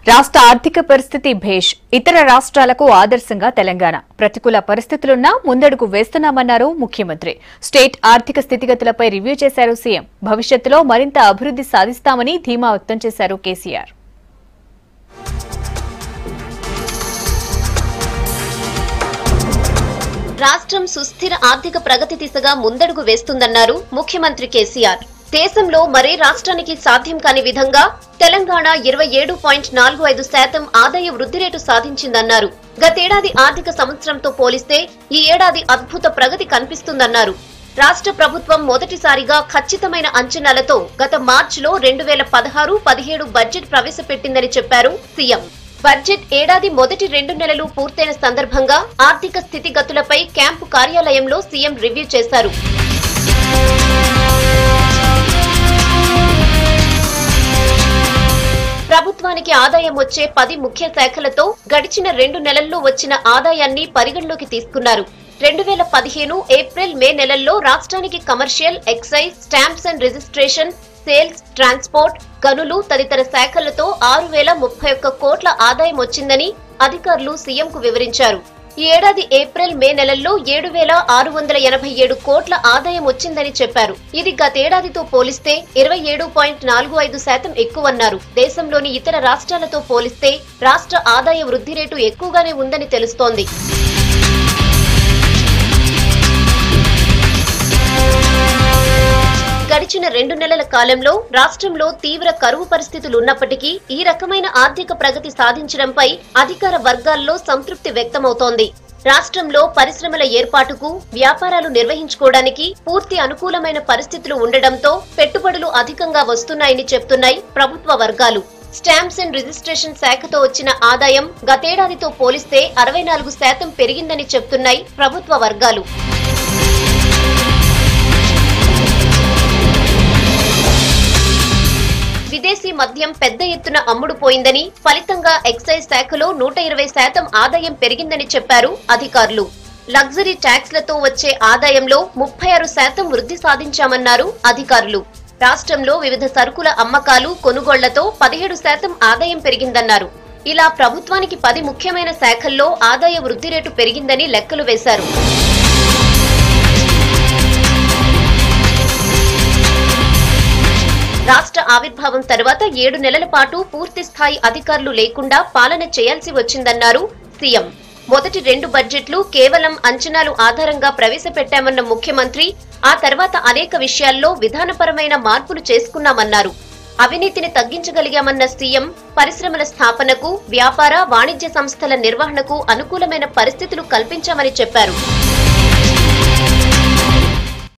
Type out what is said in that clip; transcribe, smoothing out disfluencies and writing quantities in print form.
రాష్ట్ర ఆర్థిక పరిస్థితి భేష్. ఇతర రాష్ట్రాలకు ఆదర్శంగా తెలంగాణ. ప్రతికూల పరిస్థితులున్నా ముందడుగు వేస్తున్నామన్నారు ముఖ్యమంత్రి. స్టేట్ ఆర్థిక స్థితిగతులపై రివ్యూ చేశారు సీఎం. భవిష్యత్తులో మరింత అభివృద్ధి సాధిస్తామని ధీమా వ్యక్తం చేశారు కేసీఆర్. రాష్ట్రం సుస్థిర ఆర్థిక ప్రగతి దిశగా ముందడుగు వేస్తుందన్నారు ముఖ్యమంత్రి కేసీఆర్. దేశంలో మరే రాష్ట్రానికి సాధ్యం కాని విధంగా తెలంగాణ 27.45% ఆదాయ వృద్ధి రేటు సాధించిందన్నారు. గతేడాది ఆర్థిక సంవత్సరంతో పోలిస్తే ఈ ఏడాది అద్భుత ప్రగతి కనిపిస్తుందన్నారు. రాష్ట్ర ప్రభుత్వం మొదటిసారిగా ఖచ్చితమైన అంచనాలతో గత మార్చిలో 2016-17 బడ్జెట్ ప్రవేశపెట్టిందని చెప్పారు సీఎం. బడ్జెట్ ఏడాది మొదటి 2 నెలలు పూర్తయిన సందర్భంగా ఆర్థిక స్థితిగతులపై క్యాంపు కార్యాలయంలో సీఎం రివ్యూ చేశారు. ప్రభుత్వానికి ఆదాయం వచ్చే 10 ముఖ్య శాఖలతో గడిచిన 2 నెలల్లో వచ్చిన ఆదాయాన్ని పరిగణలోకి తీసుకున్నారు. 2015 ఏప్రిల్ మే నెలల్లో రాష్ట్రానికి commercial, excise, stamps and registration, sales, transport, గనులు తదితర శాఖలతో 6031 కోట్ల ఆదాయం వచ్చిందని అధికారులు సీఎంకు వివరించారు. ఈ ఏడాది ఏప్రిల్ మే నెలల్లో 7687 కోట్ల ఆదాయం వచ్చిందని చెప్పారు. ఇది గతేడాదితో పోలిస్తే 27.45% ఎక్కువన్నారు. దేశంలోని ఇతర రాష్ట్రాలతో పోలిస్తే రాష్ట్ర ఆదాయ వృద్ధి రేటు ఎక్కువగానే ఉందని తెలుస్తోంది. గడిచిన 2 నెలల కాలంలో రాష్ట్రంలో తీవ్ర కరువు పరిస్థితులున్నప్పటికీ ఈ రకమైన ఆర్థిక ప్రగతి సాధించడంపై అధికార వర్గాల్లో సంతృప్తి వ్యక్తమవుతోంది. రాష్ట్రంలో పరిశ్రమల ఏర్పాటుకు, వ్యాపారాలు నిర్వహించుకోవడానికి పూర్తి అనుకూలమైన పరిస్థితులు ఉండడంతో పెట్టుబడులు అధికంగా వస్తున్నాయని చెప్తున్నాయి ప్రభుత్వ వర్గాలు. స్టాంప్స్ అండ్ రిజిస్ట్రేషన్ శాఖతో వచ్చిన ఆదాయం గతేడాదితో పోలిస్తే 64% పెరిగిందని చెప్తున్నాయి ప్రభుత్వ వర్గాలు. విదేశీ మద్యం పెద్ద ఎత్తున అమ్ముడుపోయిందని, ఫలితంగా ఎక్సైజ్ శాఖలో 120% ఆదాయం పెరిగిందని చెప్పారు అధికారులు. లగ్జరీ ట్యాక్స్లతో వచ్చే ఆదాయంలో 36% వృద్ధి సాధించామన్నారు అధికారులు. రాష్ట్రంలో వివిధ సరుకుల అమ్మకాలు, కొనుగోళ్లతో 17% ఆదాయం పెరిగిందన్నారు. ఇలా ప్రభుత్వానికి 10 ముఖ్యమైన శాఖల్లో ఆదాయ వృద్ధి రేటు పెరిగిందని లెక్కలు వేశారు. రాష్ట్ర ఆవిర్భావం తర్వాత 7 నెలల పాటు పూర్తి స్థాయి అధికారులు లేకుండా పాలన చేయాల్సి వచ్చిందన్నారు సీఎం. మొదటి 2 బడ్జెట్లు కేవలం అంచనాలు ఆధారంగా ప్రవేశపెట్టామన్న ముఖ్యమంత్రి ఆ తర్వాత అనేక విషయాల్లో విధానపరమైన మార్పులు చేసుకున్నామన్నారు. అవినీతిని తగ్గించగలిగామన్న సీఎం పరిశ్రమల స్థాపనకు, వ్యాపార, వాణిజ్య సంస్థల నిర్వహణకు అనుకూలమైన పరిస్థితులు కల్పించామని చెప్పారు.